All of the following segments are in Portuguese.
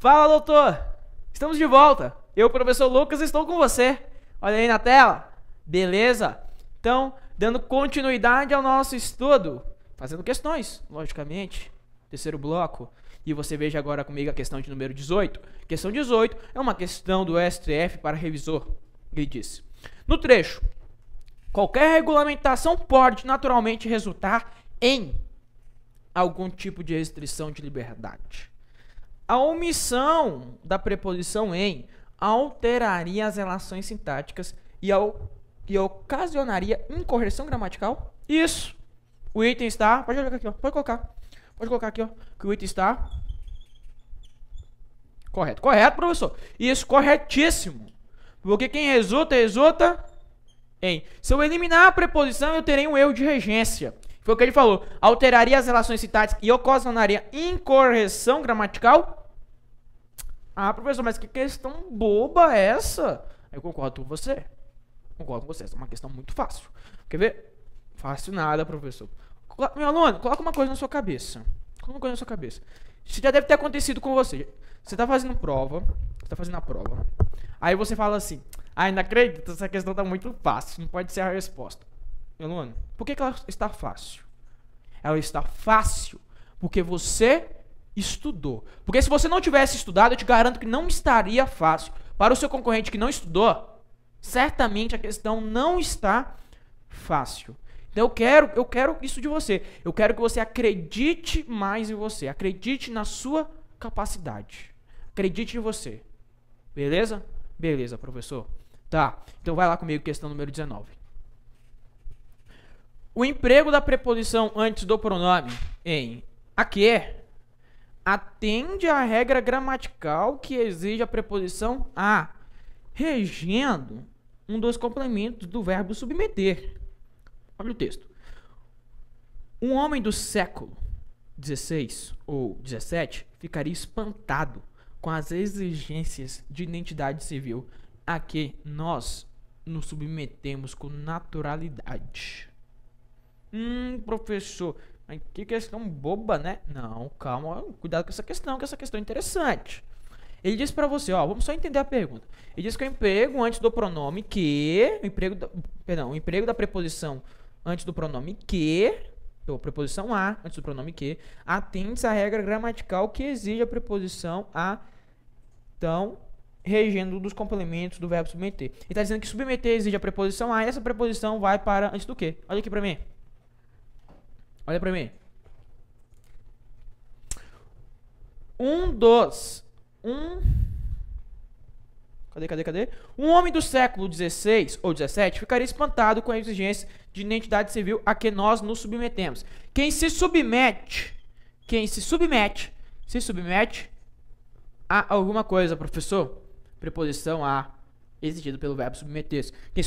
Fala, doutor! Estamos de volta. Eu, professor Lucas, estou com você. Olha aí na tela. Beleza? Então, dando continuidade ao nosso estudo, fazendo questões, logicamente. Terceiro bloco. E você veja agora comigo a questão de número 18. Questão 18 é uma questão do STF para revisor. Ele diz: no trecho, qualquer regulamentação pode naturalmente resultar em algum tipo de restrição de liberdade. A omissão da preposição em alteraria as relações sintáticas e ocasionaria incorreção gramatical? Isso. O item está... Pode olhar aqui, ó. Pode colocar aqui, ó. Que o item está... Correto, professor. Isso, corretíssimo. Porque quem resulta em. Se eu eliminar a preposição, eu terei um erro de regência. Foi o que ele falou. Alteraria as relações sintáticas e ocasionaria incorreção gramatical? Ah, professor, mas que questão boba é essa? Eu concordo com você. Essa é uma questão muito fácil. Quer ver? Fácil nada, professor. Meu aluno, coloca uma coisa na sua cabeça. Isso já deve ter acontecido com você. Você está fazendo prova. Aí você fala assim: ah, não acredito, essa questão está muito fácil. Não pode ser a resposta. Meu aluno, por que ela está fácil? Ela está fácil porque você estudou. Porque se você não tivesse estudado, eu te garanto que não estaria fácil. Para o seu concorrente que não estudou, certamente a questão não está fácil. Então eu quero isso de você. Eu quero que você acredite mais em você. Acredite na sua capacidade. Acredite em você. Beleza? Beleza, professor. Tá, então vai lá comigo, questão número 19. O emprego da preposição antes do pronome em a que atende à regra gramatical que exige a preposição a, regendo um dos complementos do verbo submeter. Olha o texto. Um homem do século XVI ou XVII ficaria espantado com as exigências de identidade civil a que nós nos submetemos com naturalidade. Professor, mas que questão boba, né? Não, calma, cuidado com essa questão, que essa questão é interessante. Ele diz pra você, ó, vamos só entender a pergunta. Ele diz que o emprego antes do pronome que, o emprego da preposição antes do pronome que, ou preposição a, antes do pronome que, atende-se à regra gramatical que exige a preposição a, então, regendo dos complementos do verbo submeter. Ele está dizendo que submeter exige a preposição a, e essa preposição vai para antes do que? Olha aqui pra mim. Olha pra mim. Cadê? Um homem do século XVI ou XVII ficaria espantado com a exigência de identidade civil a que nós nos submetemos. Quem se submete a alguma coisa, professor? Preposição a, exigido pelo verbo submeter-se. Quem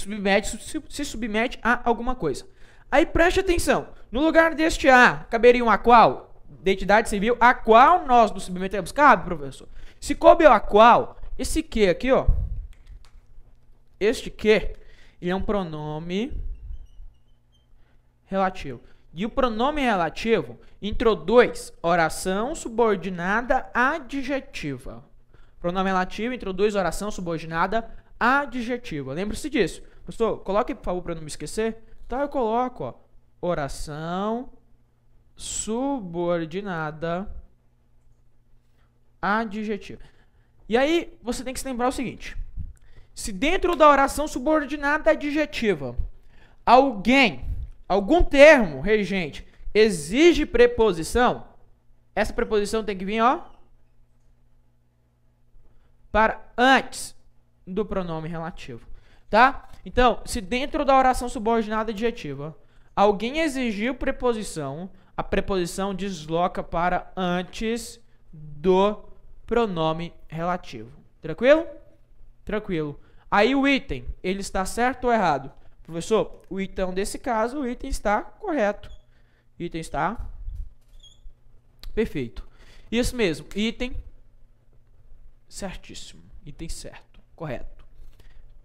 se submete a alguma coisa. Aí preste atenção. No lugar deste a, caberia um a qual? Identidade civil a qual nós nos submetemos. Cabe, professor. Se coube a qual, esse que aqui, ó. Este que, ele é um pronome relativo. E o pronome relativo introduz oração subordinada adjetiva. Pronome relativo introduz oração subordinada adjetiva. Lembre-se disso. Professor, coloque, por favor, para não me esquecer. Então eu coloco, ó, oração subordinada adjetiva. E aí você tem que se lembrar o seguinte: se dentro da oração subordinada adjetiva algum termo regente exige preposição, essa preposição tem que vir, ó, para antes do pronome relativo. Tá? Então, se dentro da oração subordinada adjetiva alguém exigiu preposição, a preposição desloca para antes do pronome relativo. Tranquilo? Tranquilo. Aí o item, ele está certo ou errado? Professor, o item desse caso, o item está correto. Item está perfeito. Isso mesmo, item certíssimo. Item certo, correto.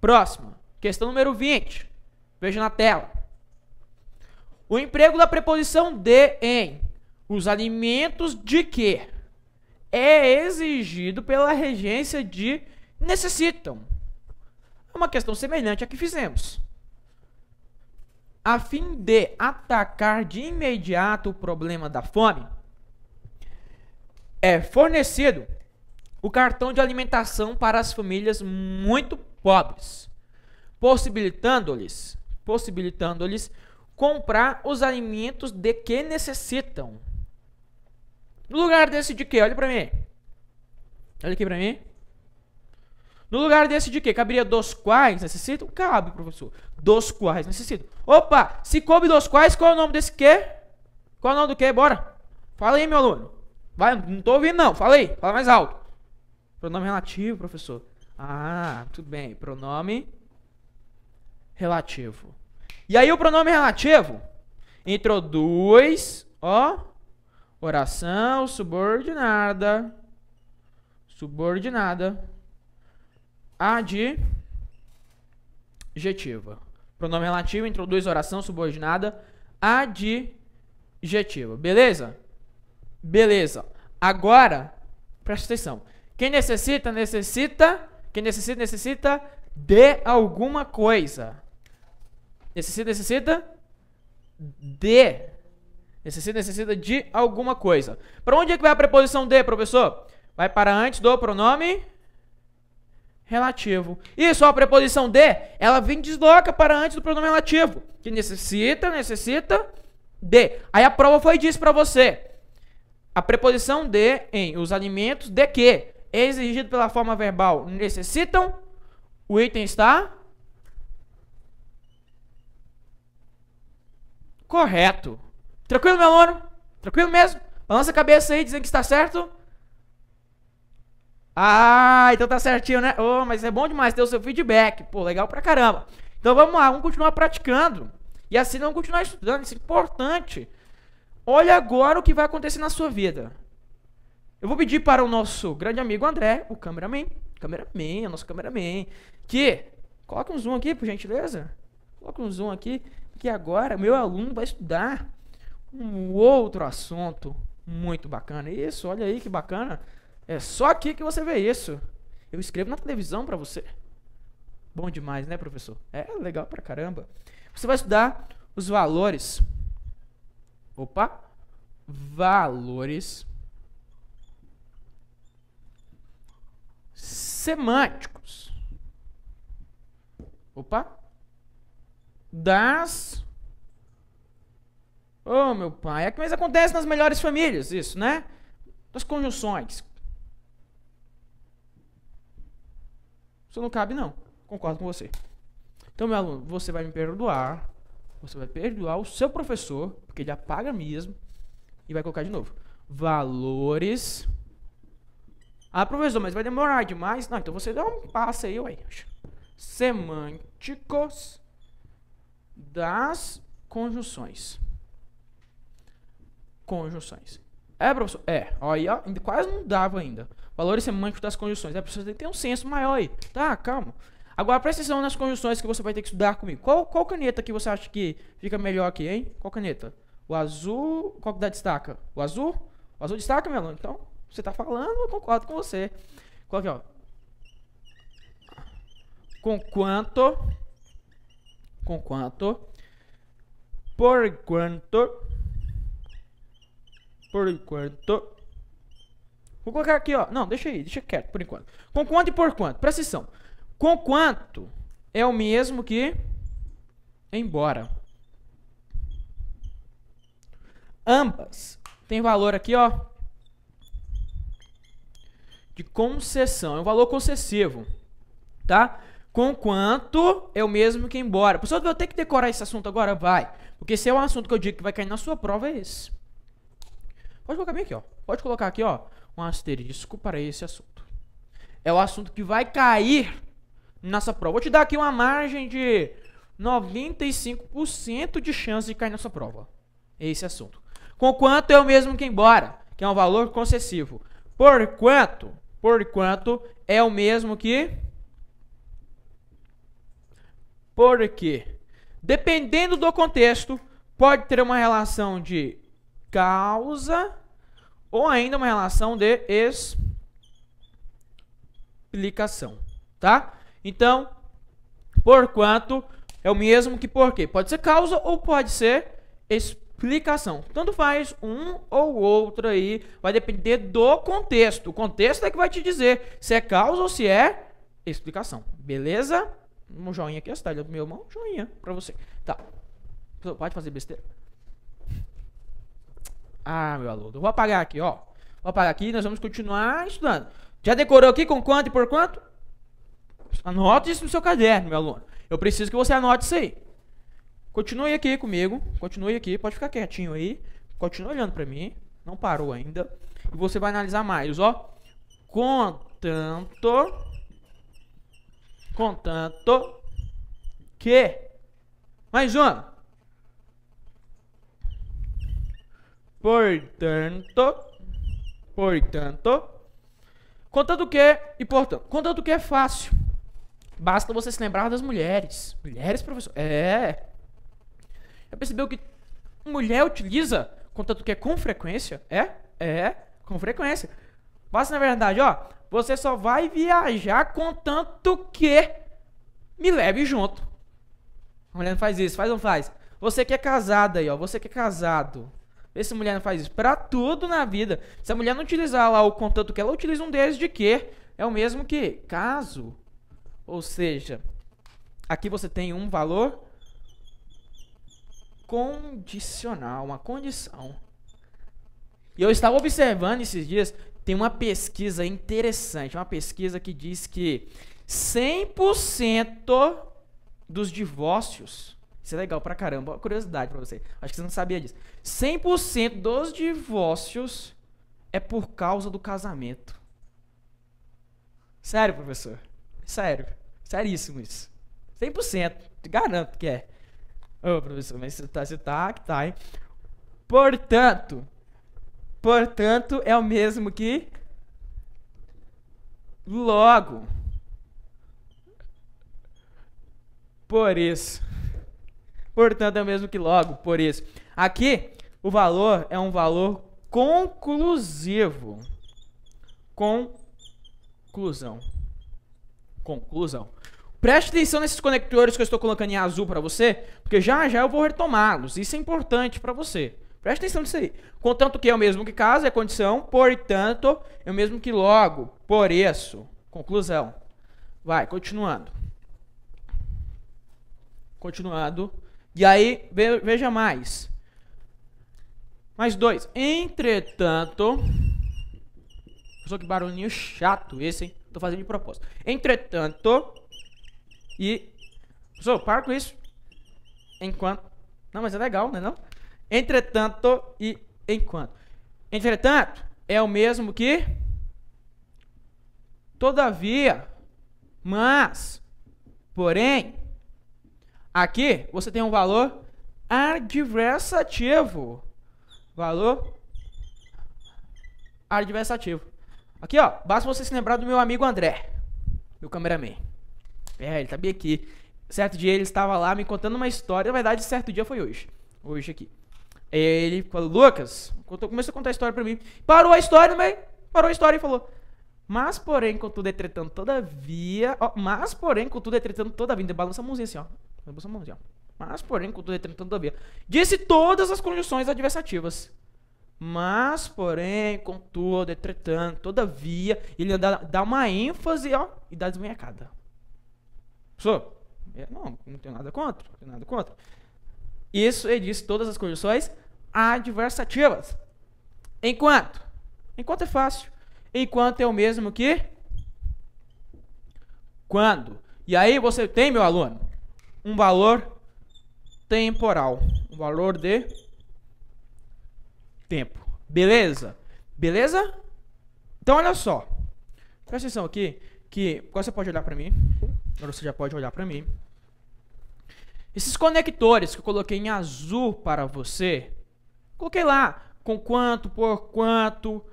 Próxima, questão número 20. Veja na tela. O emprego da preposição de em os alimentos de que é exigido pela regência de necessitam. É uma questão semelhante à que fizemos. A fim de atacar de imediato o problema da fome, é fornecido o cartão de alimentação para as famílias muito pobres, possibilitando-lhes comprar os alimentos de que necessitam. No lugar desse de quê? Olha para mim. Olha aqui para mim. No lugar desse de quê? Caberia dos quais necessitam? Cabe, professor. Dos quais necessitam. Opa, se coube dos quais, qual é o nome desse quê? Qual é o nome do quê? Bora. Fala aí, meu aluno. Vai, não tô ouvindo não. Fala aí, fala mais alto. Pronome relativo, professor. Ah, tudo bem. Pronome relativo. E aí o pronome relativo introduz, ó, oração subordinada adjetiva. Pronome relativo introduz oração subordinada adjetiva. Beleza? Beleza. Agora, presta atenção. Quem necessita de alguma coisa. Necessita de alguma coisa. Para onde é que vai a preposição de, professor? Vai para antes do pronome relativo. Isso, ó, a preposição de, ela vem e desloca para antes do pronome relativo. Que necessita de. Aí a prova foi disso para você. A preposição de em os alimentos de que é exigido pela forma verbal necessitam, o item está correto. Tranquilo, meu aluno? Tranquilo mesmo? Balança a cabeça aí dizendo que está certo. Ah, então tá certinho, né? Oh, mas é bom demais ter o seu feedback. Pô, legal pra caramba. Então vamos lá, vamos continuar praticando. E assim vamos continuar estudando, isso é importante. Olha agora o que vai acontecer na sua vida. Eu vou pedir para o nosso grande amigo André, o cameraman, o nosso cameraman, que coloque um zoom aqui, por gentileza. Coloque um zoom aqui, que agora meu aluno vai estudar um outro assunto muito bacana. Isso, olha aí que bacana. É só aqui que você vê isso. Eu escrevo na televisão para você. Bom demais, né, professor? É legal pra caramba. Você vai estudar os valores. Opa! Valores semânticos. Opa! Das... Oh, meu pai. É que mais acontece nas melhores famílias, isso, né? Das conjunções. Isso não cabe, não. Concordo com você. Então, meu aluno, você vai me perdoar. Você vai perdoar o seu professor, porque ele apaga mesmo. E vai colocar de novo. Valores. Ah, professor, mas vai demorar demais. Não, então você dá um passo aí, ué. Semânticos das conjunções. Conjunções. É, professor? É. Olha, quase não dava ainda. Valores semânticos das conjunções. É, professor, tem que ter um senso maior aí. Tá, calma. Agora, presta atenção nas conjunções que você vai ter que estudar comigo. Qual caneta que você acha que fica melhor aqui, hein? Qual caneta? O azul... Qual que dá destaca? O azul? O azul destaca, meu aluno? Então, você tá falando, eu concordo com você. Qual que é, ó? Conquanto... Por quanto... Vou colocar aqui, ó. Não, deixa aí, deixa quieto, por enquanto. Conquanto e por quanto. Presta atenção. Conquanto é o mesmo que embora. Ambas tem valor aqui, ó, de concessão. É um valor concessivo, tá? Conquanto é o mesmo que embora. Pessoal, eu vou ter que decorar esse assunto agora? Vai. Porque se é um assunto que eu digo que vai cair na sua prova, é esse. Pode colocar bem aqui, ó. Pode colocar aqui, ó, um asterisco para esse assunto. É o assunto que vai cair nessa prova. Vou te dar aqui uma margem de 95% de chance de cair nessa prova. Esse assunto. Conquanto é o mesmo que embora, que é um valor concessivo. Porquanto é o mesmo que... Porque, dependendo do contexto, pode ter uma relação de causa ou ainda uma relação de explicação, tá? Então, porquanto é o mesmo que porquê. Pode ser causa ou pode ser explicação. Tanto faz um ou outro aí, vai depender do contexto. O contexto é que vai te dizer se é causa ou se é explicação. Beleza? Um joinha aqui, tá? Meu irmão, joinha pra você. Tá. Pode fazer besteira? Ah, meu aluno. Eu vou apagar aqui, ó. Vou apagar aqui e nós vamos continuar estudando. Já decorou aqui com quanto e por quanto? Anote isso no seu caderno, meu aluno. Eu preciso que você anote isso aí. Continue aqui comigo. Continue aqui. Pode ficar quietinho aí. Continue olhando pra mim. Não parou ainda. E você vai analisar mais, ó. Contanto que... Mais uma. Portanto, contanto que e portanto, contanto que é fácil. Basta você se lembrar das mulheres. Mulheres, professor? É. Já percebeu que mulher utiliza contanto que é com frequência? É, com frequência. Basta, na verdade, ó, você só vai viajar contanto que me leve junto. A mulher não faz isso, faz ou não faz? Você que é casado aí, ó, você que é casado. Vê se a mulher não faz isso. Pra tudo na vida. Se a mulher não utilizar lá o contanto que ela utiliza um deles de que é o mesmo que caso. Ou seja, aqui você tem um valor condicional, uma condição. E eu estava observando esses dias, tem uma pesquisa interessante, uma pesquisa que diz que 100% dos divórcios, isso é legal pra caramba, uma curiosidade pra você, acho que você não sabia disso, 100% dos divórcios é por causa do casamento. Sério, professor? Sério, seríssimo isso. 100%, te garanto que é. Ô, professor, mas você tá, hein? Portanto, é o mesmo que logo. Por isso. Portanto, é o mesmo que logo, por isso. Aqui, o valor é um valor conclusivo. Conclusão. Preste atenção nesses conectores que eu estou colocando em azul para você, porque já eu vou retomá-los. Isso é importante para você. Preste atenção nisso aí. Contanto que é o mesmo que caso, é condição. Portanto, é o mesmo que logo. Por isso. Conclusão. Vai, continuando. E aí, veja mais. Mais dois. Entretanto. Só que barulhinho chato esse, hein? Tô fazendo de propósito. Entretanto. E... Professor, para com isso. Enquanto... Não, mas é legal, né não? Entretanto e enquanto. Entretanto é o mesmo que todavia, mas, porém. Aqui você tem um valor adversativo. Valor adversativo. Aqui, ó, basta você se lembrar do meu amigo André, meu cameraman. Ele tá bem aqui. Certo dia ele estava lá me contando uma história. Na verdade, certo dia foi hoje. Hoje aqui. Ele falou, Lucas, começou a contar a história pra mim. Parou a história e falou, mas porém, contudo, entretanto, todavia. Ó, mas porém, contudo, entretanto, todavia. Balança a mãozinha assim, ó. Balança a mãozinha, ó. Mas porém, contudo, entretanto, todavia. Disse todas as condições adversativas. Mas porém, contudo, entretanto, todavia. Ele dá uma ênfase, ó, e dá desmanhacada. Professor, não tenho nada contra. Isso ele disse todas as condições adversativas. Enquanto é fácil. Enquanto é o mesmo que quando. E aí você tem, meu aluno, um valor temporal. Um valor de tempo. Beleza? Então olha só. Presta atenção aqui. Que agora você pode olhar pra mim. Agora você já pode olhar pra mim. Esses conectores que eu coloquei em azul para você, coloquei lá com quanto, por quanto,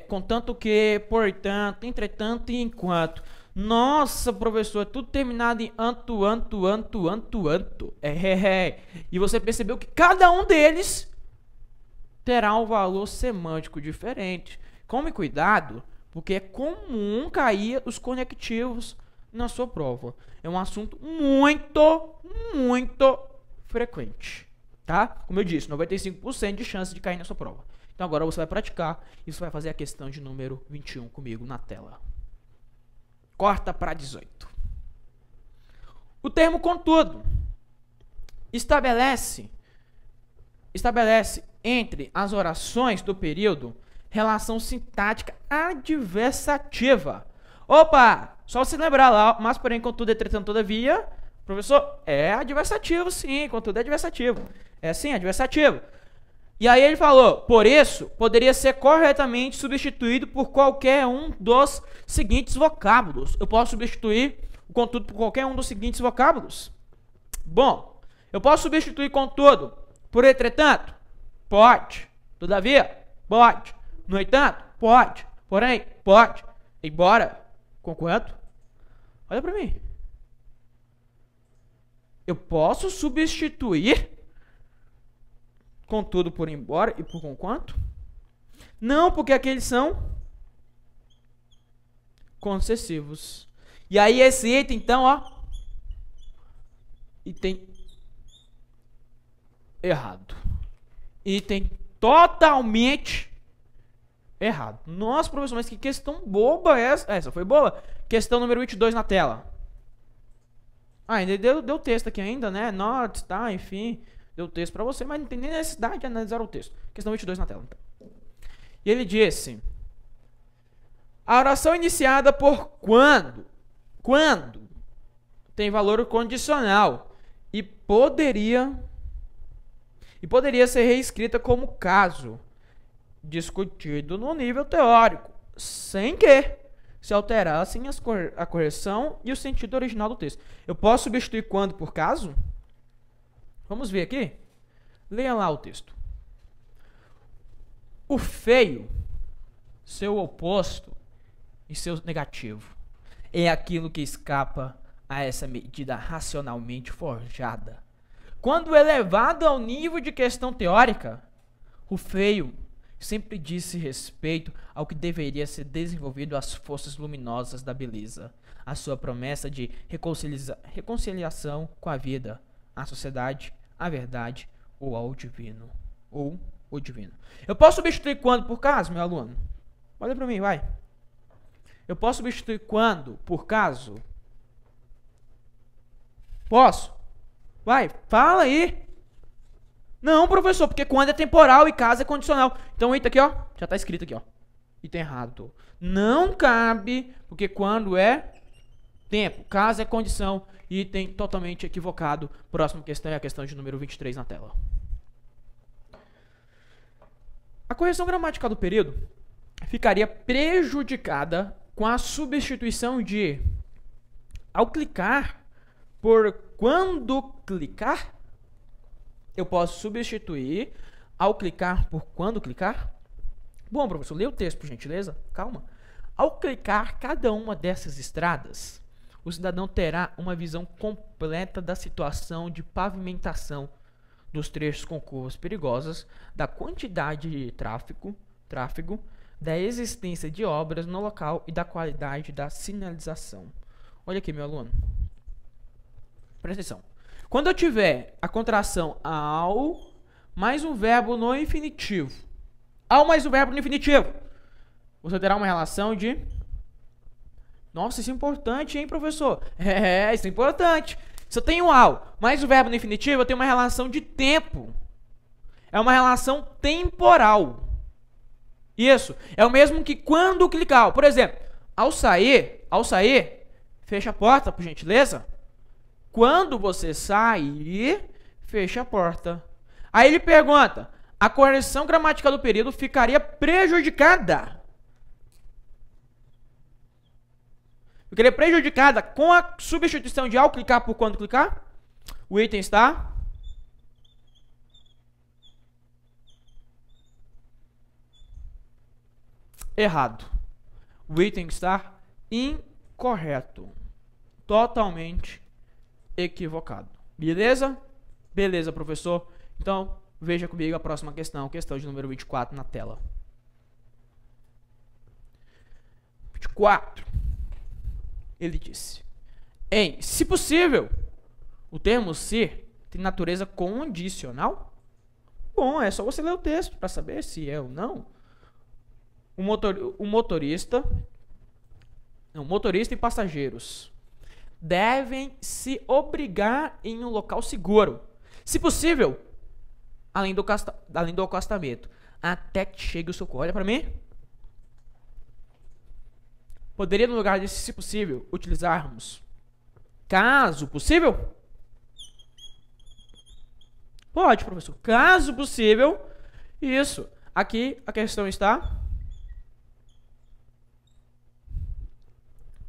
contanto que, portanto, entretanto e enquanto. Nossa, professor, é tudo terminado em anto. E você percebeu que cada um deles terá um valor semântico diferente. Tome cuidado, porque é comum cair os conectivos na sua prova. É um assunto muito frequente, tá? Como eu disse, 95% de chance de cair na sua prova. Então agora você vai praticar e você vai fazer a questão de número 21 comigo na tela. Corta para 18. O termo contudo estabelece entre as orações do período relação sintática adversativa. Opa! Só se lembrar lá, mas porém, contudo, entretanto, todavia, professor, é adversativo, sim, contudo é adversativo. É sim, adversativo. E aí ele falou, por isso, poderia ser corretamente substituído por qualquer um dos seguintes vocábulos. Eu posso substituir o contudo por qualquer um dos seguintes vocábulos? Bom, eu posso substituir contudo por entretanto? Pode. Todavia? Pode. No entanto? Pode. Porém? Pode. Embora? Conquanto? Olha pra mim. Eu posso substituir contudo por embora e por conquanto? Não, porque aqueles são concessivos. E aí esse item, então, ó, item errado. Item totalmente errado. Nossa, professor, mas que questão boba essa? Essa foi boa. Questão número 22 na tela. Ah, ainda deu texto aqui ainda, né? Notes, tá, enfim. Deu texto pra você, mas não tem nem necessidade de analisar o texto. Questão 22 na tela. Então. E ele disse: a oração iniciada por quando tem valor condicional e poderia ser reescrita como caso discutido no nível teórico, sem que se alterassem a correção e o sentido original do texto. Eu posso substituir quando por caso? Vamos ver aqui? Leia lá o texto. O feio, seu oposto e seu negativo, é aquilo que escapa a essa medida racionalmente forjada. Quando elevado ao nível de questão teórica, o feio sempre disse respeito ao que deveria ser desenvolvido às forças luminosas da beleza, a sua promessa de reconciliação com a vida, a sociedade, a verdade ou ao divino, ou o divino. Eu posso substituir quando por caso, meu aluno? Olha para mim, vai. Eu posso substituir quando por caso? Posso? Vai, fala aí. Não, professor, porque quando é temporal e caso é condicional. Então o item aqui, ó, já tá escrito aqui, ó. Item errado. Não cabe, porque quando é tempo, caso é condição, item totalmente equivocado. Próxima questão é a questão de número 23 na tela. A correção gramatical do período ficaria prejudicada com a substituição de ao clicar por quando clicar. Eu posso substituir ao clicar por quando clicar? Bom, professor, lê o texto, por gentileza. Calma. Ao clicar cada uma dessas estradas, o cidadão terá uma visão completa da situação de pavimentação dos trechos com curvas perigosas, da quantidade de tráfego, da existência de obras no local e da qualidade da sinalização. Olha aqui, meu aluno. Presta atenção. Quando eu tiver a contração ao mais um verbo no infinitivo, ao mais um verbo no infinitivo, você terá uma relação de... Nossa, isso é importante, hein, professor? Isso é importante. Se eu tenho ao mais o verbo no infinitivo, eu tenho uma relação de tempo. É uma relação temporal. Isso. É o mesmo que quando clicar. Por exemplo, ao sair, fecha a porta, por gentileza. Quando você sair, fecha a porta. Aí ele pergunta, a correção gramatical do período ficaria prejudicada. Ficaria prejudicada com a substituição de ao clicar por quando clicar? O item está errado. O item está incorreto. Totalmente equivocado. Beleza? Beleza, professor. Então, Veja comigo a próxima questão, questão de número 24 na tela. 24. Ele disse: se possível, o termo se tem natureza condicional? Bom, é só você ler o texto para saber se é ou não. Motorista e passageiros devem se obrigar em um local seguro, se possível, além do acostamento, até que chegue o socorro. Olha para mim. Poderia, no lugar desse, se possível, utilizarmos caso possível? Pode, professor. Caso possível. Isso. Aqui a questão está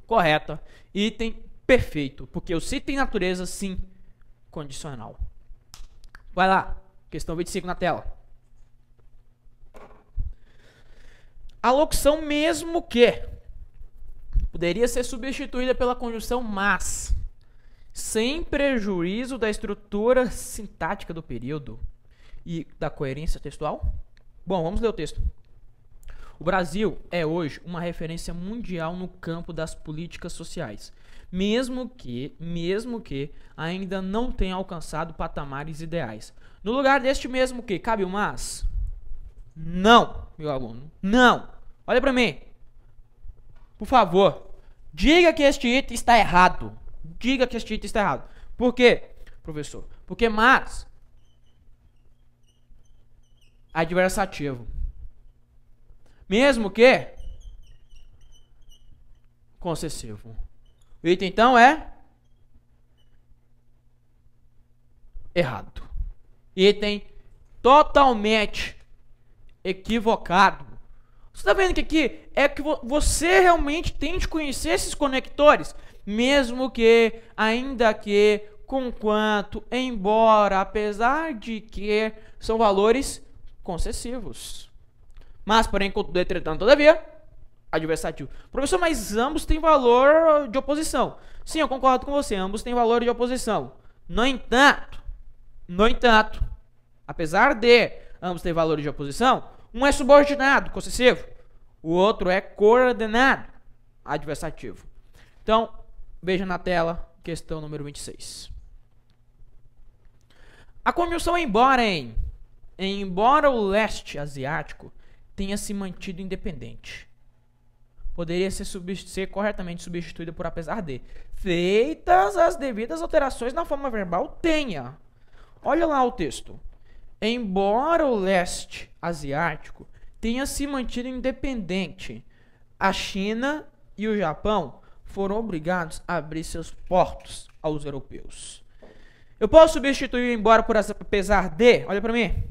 correta. Item perfeito. Porque o se tem natureza, sim, condicional. Vai lá. Questão 25 na tela. A locução mesmo que poderia ser substituída pela conjunção mas, sem prejuízo da estrutura sintática do período e da coerência textual? Bom, vamos ler o texto. O Brasil é hoje uma referência mundial no campo das políticas sociais, mesmo que ainda não tenha alcançado patamares ideais. No lugar deste mesmo que, cabe o mas? Não, meu aluno, não. Olha para mim. Por favor, diga que este item está errado. Diga que este item está errado. Por quê, professor? Porque mas adversativo. Mesmo que concessivo. O item então é errado. Item totalmente equivocado. Você está vendo que aqui é que você realmente tem de conhecer esses conectores, mesmo que, ainda que, conquanto, embora, apesar de que, são valores concessivos. Mas, porém, contudo, entretanto, todavia, adversativo. Professor, mas ambos têm valor de oposição. Sim, eu concordo com você, ambos têm valor de oposição. No entanto, apesar de ambos terem valor de oposição, um é subordinado, concessivo. O outro é coordenado, adversativo. Então, veja na tela, questão número 26. A conjunção embora o leste asiático tenha se mantido independente, poderia ser corretamente substituída por apesar de, feitas as devidas alterações na forma verbal, tenha. Olha lá o texto. Embora o leste asiático tenha se mantido independente, a China e o Japão foram obrigados a abrir seus portos aos europeus. Eu posso substituir embora por apesar de? Olha para mim.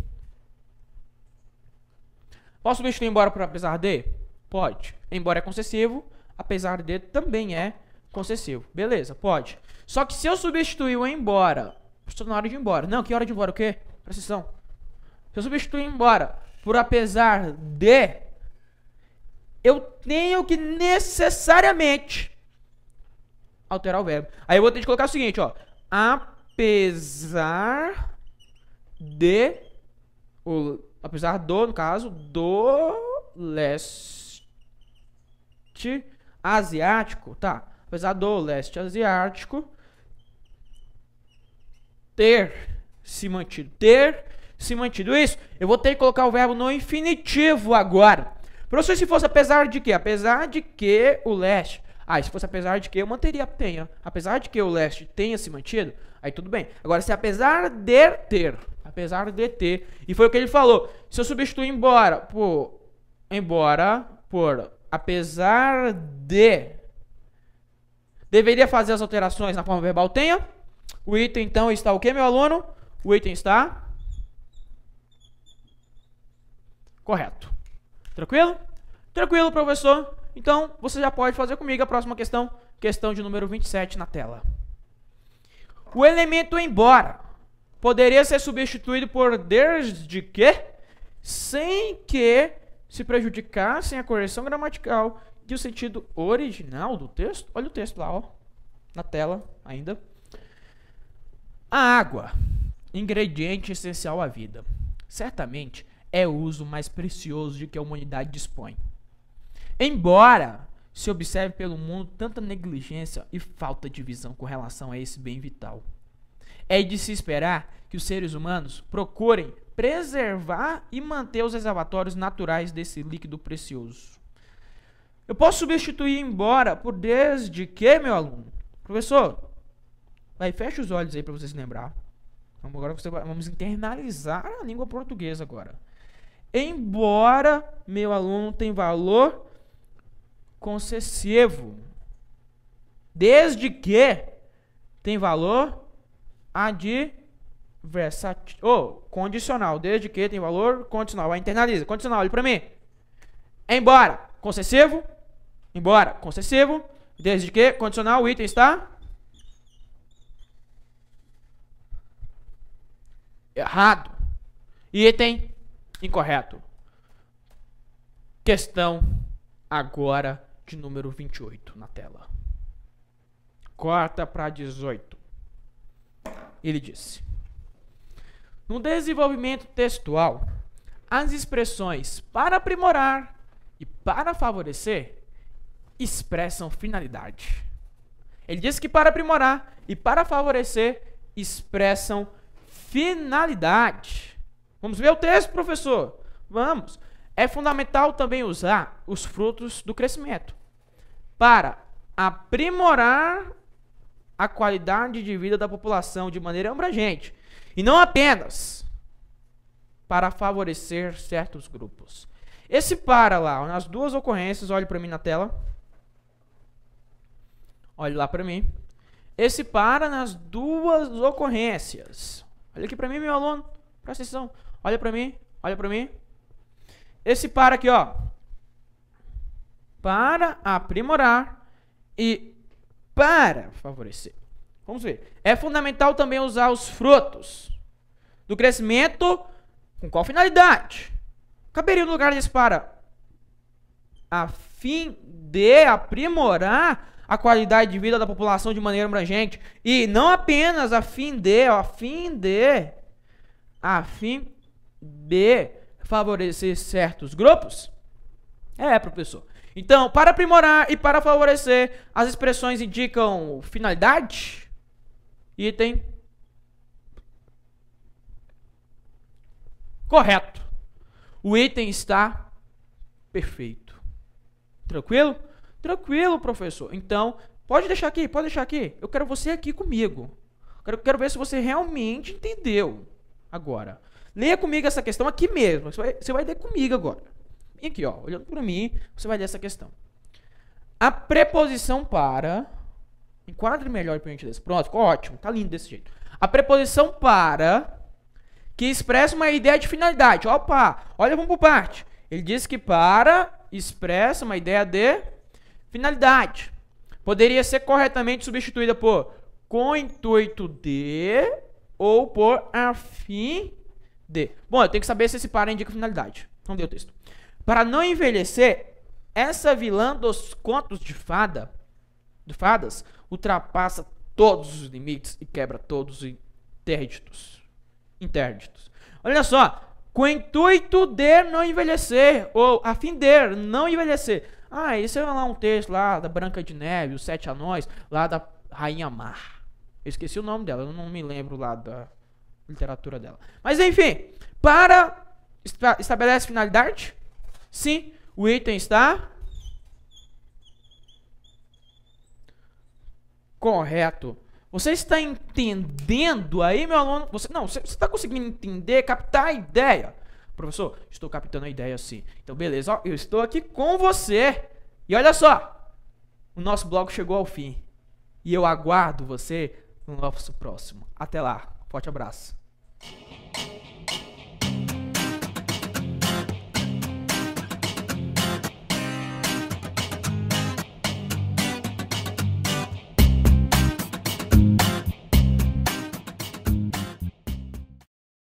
Posso substituir embora por apesar de? Pode. Embora é concessivo, apesar de também é concessivo. Beleza, pode. Só que se eu substituir o embora, estou na hora de ir embora. Não, que hora de ir embora? O quê? Presta atenção. Se eu substituir embora por apesar de, eu tenho que necessariamente alterar o verbo. Aí eu vou ter que colocar o seguinte, ó. Apesar do, no caso, do leste asiático, tá? Apesar do leste asiático ter se mantido isso, eu vou ter que colocar o verbo no infinitivo agora. Professor, se fosse apesar de quê? Apesar de que o leste... se fosse apesar de que, eu manteria tenha. Apesar de que o leste tenha se mantido, aí tudo bem. Agora, se apesar de ter, e foi o que ele falou, se eu substituir embora por apesar de, deveria fazer as alterações na forma verbal tenha. O item, então, está o quê, meu aluno? O item está correto. Tranquilo? Tranquilo, professor. Então, você já pode fazer comigo a próxima questão. Questão de número 27 na tela. O elemento embora poderia ser substituído por desde que, sem que se prejudicassem a correção gramatical e o sentido original do texto. Olha o texto lá, ó, na tela ainda. A água, ingrediente essencial à vida. certamente é o uso mais precioso de que a humanidade dispõe. Embora se observe pelo mundo tanta negligência e falta de visão com relação a esse bem vital, é de se esperar que os seres humanos procurem preservar e manter os reservatórios naturais desse líquido precioso. Eu posso substituir embora por desde que, meu aluno? Professor, vai, fecha os olhos aí para você se lembrar. Vamos internalizar a língua portuguesa agora. Embora, meu aluno, tem valor concessivo. Desde que tem valor adversativo. Condicional. Desde que tem valor condicional. Vai, internaliza. Condicional, olha para mim. Embora, concessivo. Embora, concessivo. Desde que, condicional, o item está errado. Item incorreto. Questão agora de número 28 na tela. Corta para 18. Ele disse: no desenvolvimento textual, as expressões para aprimorar e para favorecer expressam finalidade. Ele disse que para aprimorar e para favorecer expressam finalidade. Vamos ver o texto, professor? Vamos. É fundamental também usar os frutos do crescimento para aprimorar a qualidade de vida da população de maneira abrangente e não apenas para favorecer certos grupos. Esse para lá, nas duas ocorrências, olhe para mim na tela. Olhe lá para mim. Esse para nas duas ocorrências. Olha aqui para mim, meu aluno. Presta atenção. Olha para mim. Olha para mim. Esse para aqui, ó. Para aprimorar e para favorecer. Vamos ver. É fundamental também usar os frutos do crescimento. Com qual finalidade? Caberia no lugar desse para a fim de aprimorar a qualidade de vida da população de maneira abrangente e não apenas a fim de favorecer certos grupos? É, professor. Então, para aprimorar e para favorecer, as expressões indicam finalidade. Item correto. O item está perfeito. Tranquilo? Tranquilo, professor. Então, pode deixar aqui, pode deixar aqui. Eu quero você aqui comigo. Quero ver se você realmente entendeu. Agora, leia comigo essa questão aqui mesmo. Você vai ler comigo agora. Vem aqui, ó, olhando para mim, você vai ler essa questão. A preposição para... Enquadre melhor para a gente ler. Pronto, ficou ótimo. Tá lindo desse jeito. A preposição para... que expressa uma ideia de finalidade. Opa, olha, vamos por parte. Ele diz que para expressa uma ideia de finalidade. Poderia ser corretamente substituída por com intuito de ou por a fim de. Bom, eu tenho que saber se esse para indica finalidade. Vamos ler o texto. Para não envelhecer, essa vilã dos contos de fadas ultrapassa todos os limites e quebra todos os interditos. Olha só, com o intuito de não envelhecer, ou a fim de não envelhecer. Ah, esse é lá um texto lá da Branca de Neve, os 7 anões, lá da Rainha Mar. Eu esqueci o nome dela, eu não me lembro lá da literatura dela. Mas enfim, para estabelece finalidade? Sim, o item está correto. Você está entendendo aí, meu aluno? Você está conseguindo entender, captar a ideia? Professor, estou captando a ideia sim. Então, beleza, ó, eu estou aqui com você. E olha só, o nosso bloco chegou ao fim. E eu aguardo você no nosso próximo. Até lá, forte abraço.